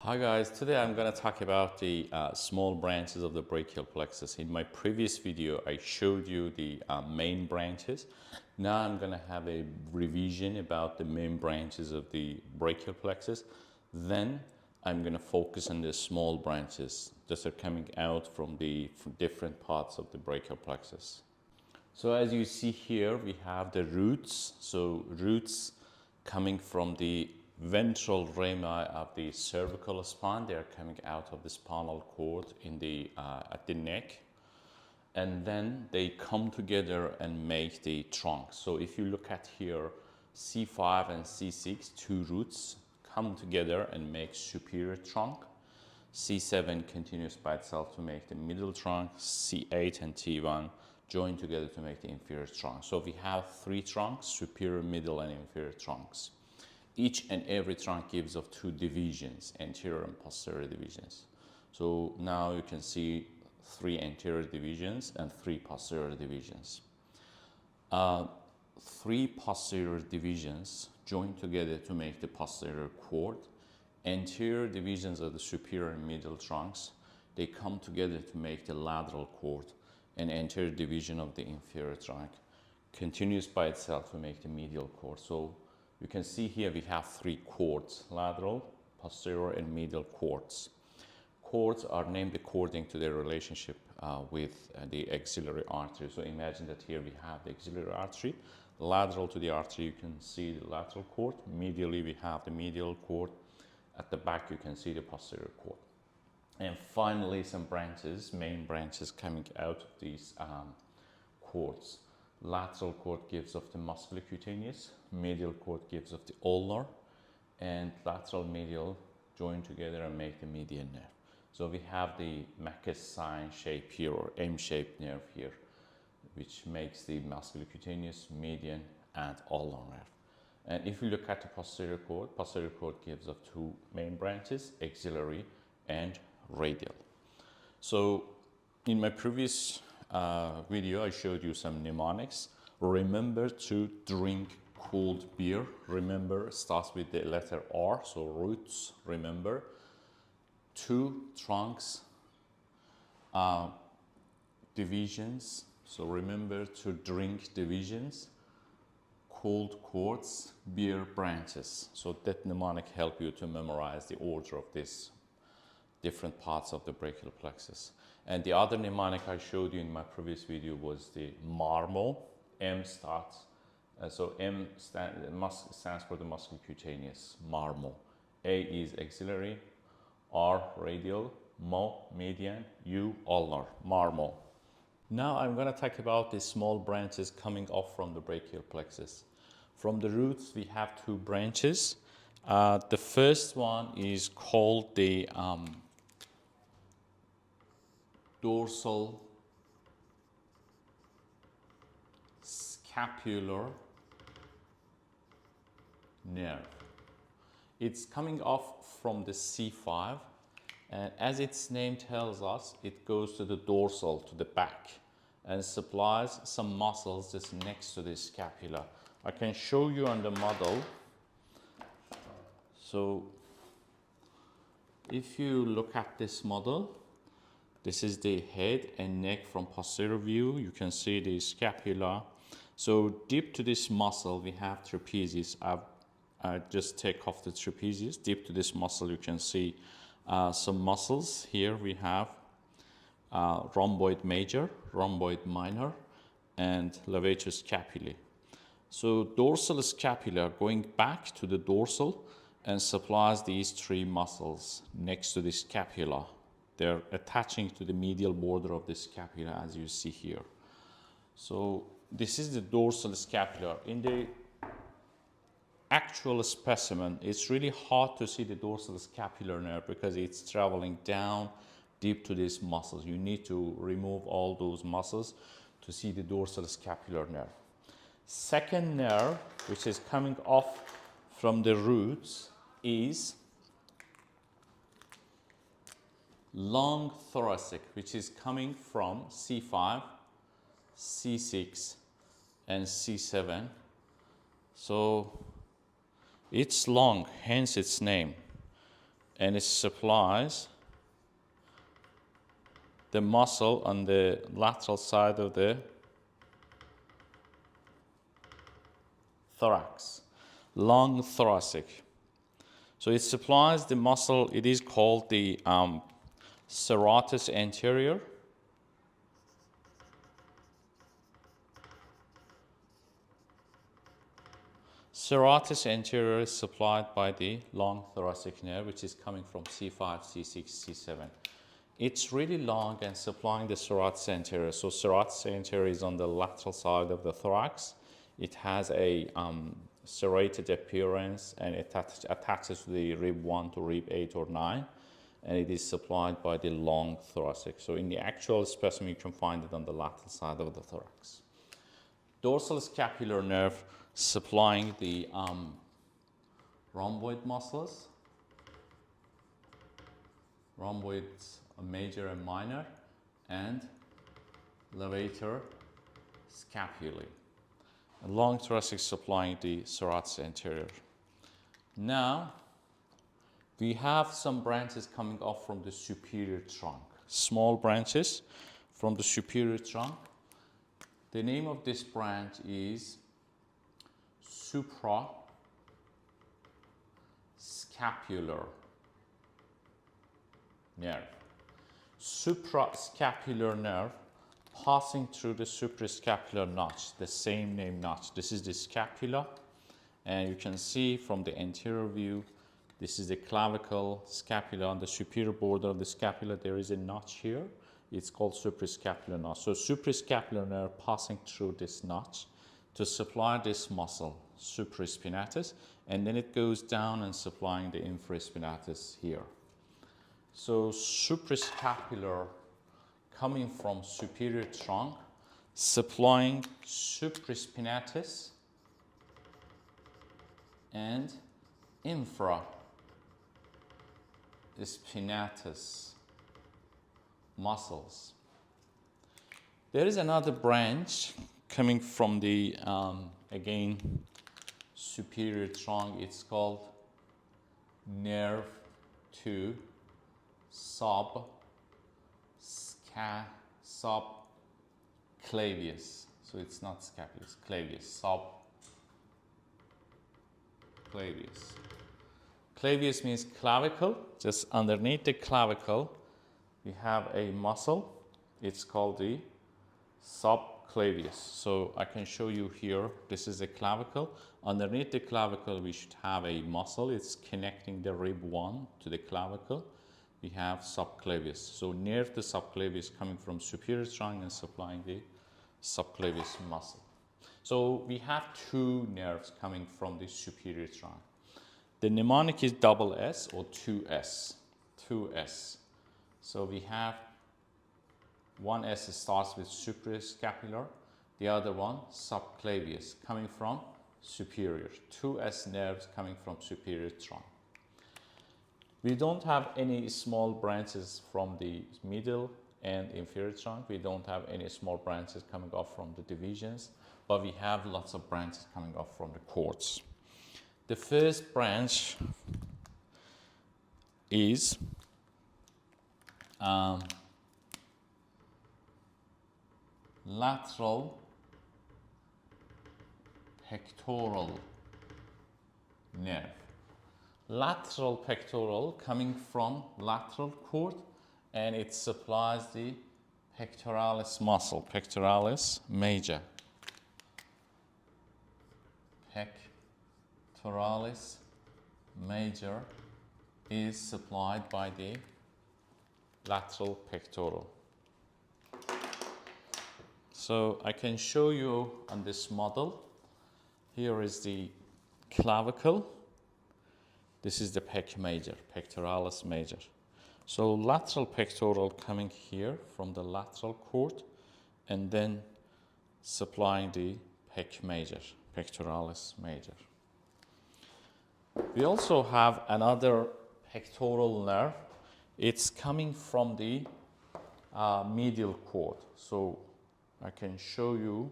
Hi guys, today I'm going to talk about the small branches of the brachial plexus. In my previous video I showed you the main branches. Now I'm going to have a revision about the main branches of the brachial plexus. Then I'm going to focus on the small branches that are coming out from different parts of the brachial plexus. So as you see here, we have the roots. So roots coming from the ventral rami of the cervical spine. They are coming out of the spinal cord in at the neck. And then they come together and make the trunk. So if you look at here, C5 and C6, two roots come together and make superior trunk. C7 continues by itself to make the middle trunk. C8 and T1 join together to make the inferior trunk. So we have three trunks, superior, middle, and inferior trunks. Each and every trunk gives of two divisions, anterior and posterior divisions. So now you can see three anterior divisions and three posterior divisions. Three posterior divisions join together to make the posterior cord. Anterior divisions of the superior and middle trunks, they come together to make the lateral cord. And anterior division of the inferior trunk continues by itself to make the medial cord. So you can see here we have three cords, lateral, posterior, and medial cords. Cords are named according to their relationship with the axillary artery. So imagine that here we have the axillary artery. Lateral to the artery, you can see the lateral cord. Medially, we have the medial cord. At the back, you can see the posterior cord. And finally, some branches, main branches coming out of these cords. Lateral cord gives of the musculocutaneous, medial cord gives of the ulnar, and lateral medial join together and make the median nerve. So we have the Mackes sign shape here, or M-shaped nerve here, which makes the musculocutaneous, median, and ulnar nerve. And if you look at the posterior cord gives of two main branches, axillary and radial. So in my previous video, I showed you some mnemonics. Remember to drink cold beer. Remember, starts with the letter R, so roots, remember. Two trunks, divisions, so remember to drink divisions. Cold cords, beer branches. So that mnemonic help you to memorize the order of these different parts of the brachial plexus. And the other mnemonic I showed you in my previous video was the marmo. M starts, so M stands for the musculocutaneous, marmo. A is axillary, R radial, mo median, U ulnar, marmo. Now I'm going to talk about the small branches coming off from the brachial plexus. From the roots, we have two branches. The first one is called the dorsal scapular nerve. It's coming off from the C5, and as its name tells us, it goes to the dorsal, to the back, and supplies some muscles just next to the scapula. I can show you on the model. So if you look at this model, this is the head and neck from posterior view. You can see the scapula. So deep to this muscle, we have trapezius. I just take off the trapezius. Deep to this muscle, you can see some muscles. Here we have rhomboid major, rhomboid minor, and levator scapulae. So dorsal scapula going back to the dorsal and supplies these three muscles next to the scapula. They're attaching to the medial border of the scapula, as you see here. So this is the dorsal scapula. In the actual specimen, it's really hard to see the dorsal scapular nerve because it's traveling down deep to these muscles. You need to remove all those muscles to see the dorsal scapular nerve. Second nerve, which is coming off from the roots, is long thoracic, which is coming from C5, C6, and C7. So it's long, hence its name. and it supplies the muscle on the lateral side of the thorax, long thoracic. So it supplies the muscle, it is called the serratus anterior. Serratus anterior is supplied by the long thoracic nerve, which is coming from C5, C6, C7. It's really long and supplying the serratus anterior. So serratus anterior is on the lateral side of the thorax. It has a serrated appearance, and it attaches to the rib 1 to rib 8 or 9, and it is supplied by the long thoracic. So in the actual specimen, you can find it on the lateral side of the thorax. Dorsal scapular nerve supplying the rhomboid muscles, rhomboids major and minor, and levator scapulae. And long thoracic supplying the serratus anterior. Now, we have some branches coming off from the superior trunk, small branches from the superior trunk. The name of this branch is suprascapular nerve. Suprascapular nerve passing through the suprascapular notch, the same name notch. This is the scapula, and you can see from the anterior view, this is the clavicle, scapula. On the superior border of the scapula, there is a notch here. It's called suprascapular notch. So suprascapular nerve passing through this notch to supply this muscle, supraspinatus, and then it goes down and supplying the infraspinatus here. So suprascapular coming from superior trunk, supplying supraspinatus and infraspinatus muscles. There is another branch coming from the, again, superior trunk. It's called nerve 2 subclavius. So it's not scapula, it's clavius, subclavius. Clavius means clavicle. Just underneath the clavicle, we have a muscle. It's called the subclavius. So I can show you here, this is a clavicle. Underneath the clavicle, we should have a muscle. It's connecting the rib 1 to the clavicle. We have subclavius. So near the subclavius coming from superior trunk and supplying the subclavius muscle. So we have two nerves coming from the superior trunk. The mnemonic is double S or 2S. 2S. So we have one S starts with suprascapular, the other one subclavius coming from superior. 2S nerves coming from superior trunk. We don't have any small branches from the middle and inferior trunk. We don't have any small branches coming off from the divisions, but we have lots of branches coming off from the cords. The first branch is lateral pectoral nerve. Lateral pectoral coming from lateral cord, and it supplies the pectoralis muscle, pectoralis major. Pectoralis major is supplied by the lateral pectoral. So I can show you on this model. Here is the clavicle. This is the pec major, pectoralis major. So lateral pectoral coming here from the lateral cord and then supplying the pec major, pectoralis major. We also have another pectoral nerve. It's coming from the medial cord. So I can show you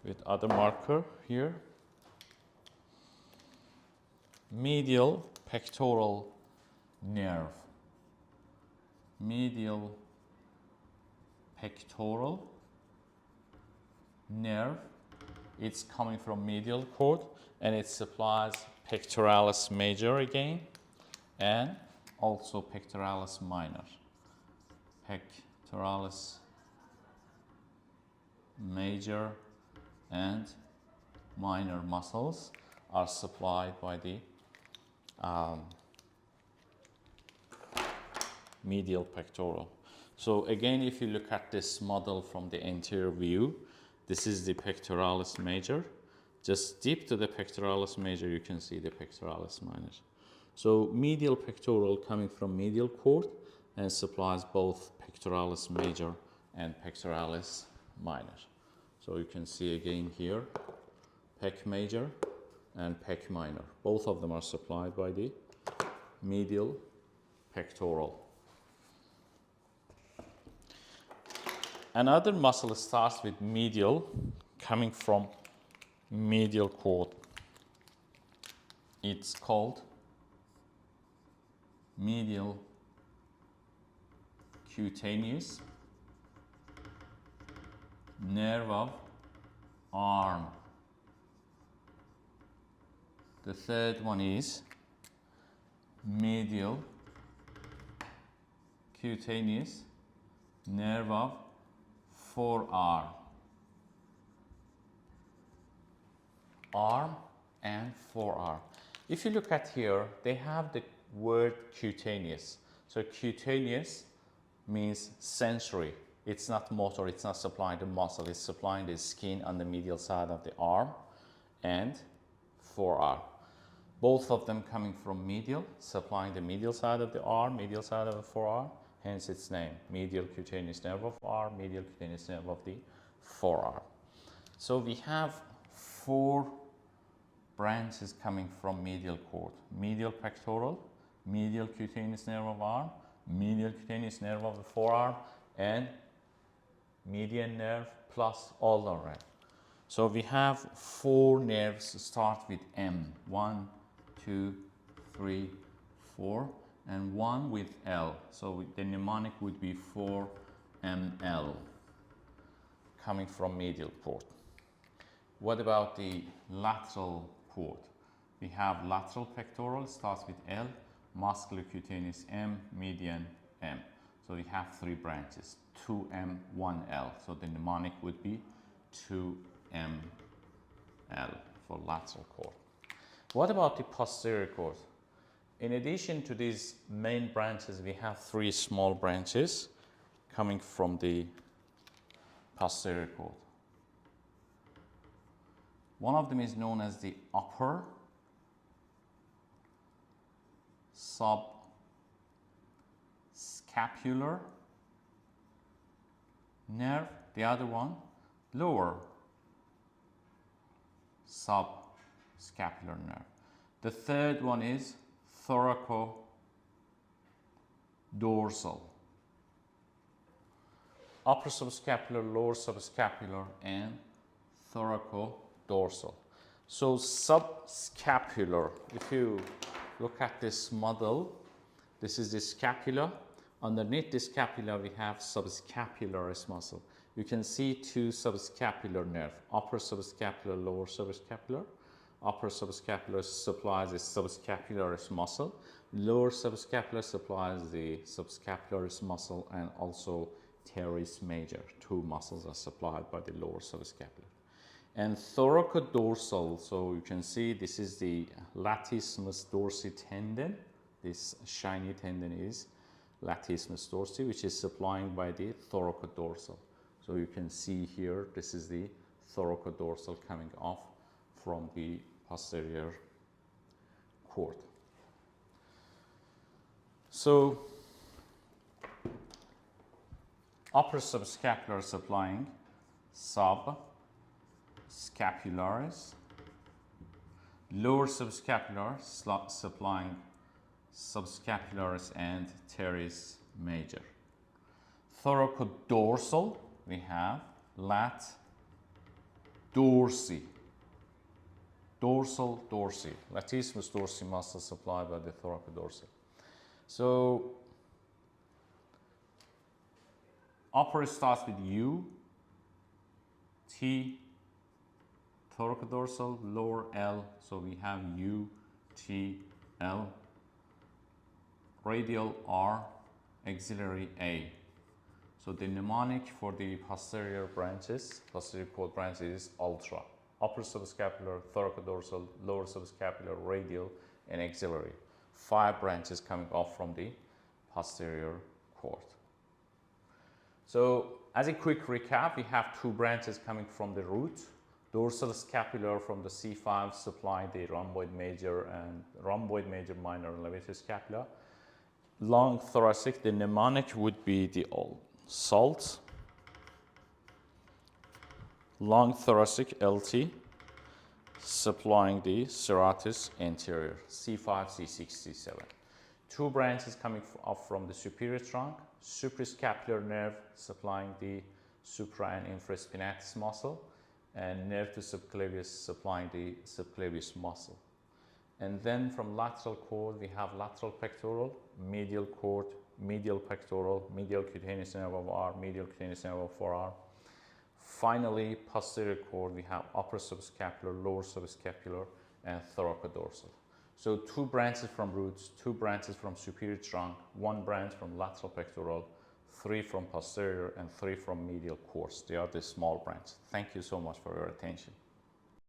with other marker here. Medial pectoral nerve. Medial pectoral nerve. It's coming from medial cord and it supplies pectoralis major again and also pectoralis minor. Pectoralis major and minor muscles are supplied by the medial pectoral. So again, if you look at this model from the anterior view, this is the pectoralis major. Just deep to the pectoralis major, you can see the pectoralis minor. So medial pectoral coming from medial cord and supplies both pectoralis major and pectoralis minor. So you can see again here, pec major and pec minor. Both of them are supplied by the medial pectoral. Another muscle starts with medial, coming from medial cord. It's called medial cutaneous nerve of arm. The third one is medial cutaneous nerve of forearm. Arm and forearm. If you look at here, they have the word cutaneous. So cutaneous means sensory. It's not motor, it's not supplying the muscle, it's supplying the skin on the medial side of the arm and forearm. Both of them coming from medial, supplying the medial side of the arm, medial side of the forearm, hence its name, medial cutaneous nerve of arm, medial cutaneous nerve of the forearm. So we have 4 branches coming from medial cord: medial pectoral, medial cutaneous nerve of arm, medial cutaneous nerve of the forearm, and median nerve plus ulnar nerve. So we have 4 nerves start with M. 1, 2, 3, 4, and 1 with L. So the mnemonic would be 4ML coming from medial cord. What about the lateral cord? We have lateral pectoral, starts with L, muscular cutaneous M, median M. So we have 3 branches, 2M, 1L. So the mnemonic would be 2ML for lateral cord. What about the posterior cord? In addition to these main branches, we have 3 small branches coming from the posterior cord. One of them is known as the upper subscapular nerve, the other one lower subscapular nerve. The third one is thoracodorsal. Upper subscapular, lower subscapular, and thoracodorsal. So subscapular, if you look at this model, this is the scapula. Underneath the scapula, we have subscapularis muscle. You can see 2 subscapular nerve, upper subscapular, lower subscapular. Upper subscapular supplies the subscapularis muscle. Lower subscapular supplies the subscapularis muscle and also teres major. 2 muscles are supplied by the lower subscapular. And thoracodorsal, so you can see this is the latissimus dorsi tendon. This shiny tendon is latissimus dorsi, which is supplying by the thoracodorsal. So you can see here, this is the thoracodorsal coming off from the posterior cord. So upper subscapular supplying subscapularis, lower subscapular supplying subscapularis and teres major. Thoracodorsal, we have lat dorsi, dorsal dorsi, latissimus dorsi muscle supplied by the thoracodorsal. So upper starts with U, T, thoracodorsal, lower L, so we have U, T, L, radial R, axillary A. So the mnemonic for the posterior branches, posterior quad branches is ultra. Upper subscapular, thoracodorsal, lower subscapular, radial, and axillary. 5 branches coming off from the posterior cord. So as a quick recap, we have 2 branches coming from the root. Dorsal scapular from the C5 supplying the rhomboid major and rhomboid major minor levator scapula. Long thoracic, the mnemonic would be the SALT. Long thoracic LT supplying the serratus anterior C5, C6, C7. 2 branches coming off from the superior trunk. Suprascapular nerve supplying the supra and infraspinatus muscle, and nerve to subclavius supplying the subclavius muscle. And then from lateral cord, we have lateral pectoral, medial cord, medial pectoral, medial cutaneous nerve of R, medial cutaneous nerve of 4R. Finally, posterior cord, we have upper subscapular, lower subscapular, and thoracodorsal. So 2 branches from roots, 2 branches from superior trunk, 1 branch from lateral pectoral, 3 from posterior, and 3 from medial cords. They are the small branches. Thank you so much for your attention.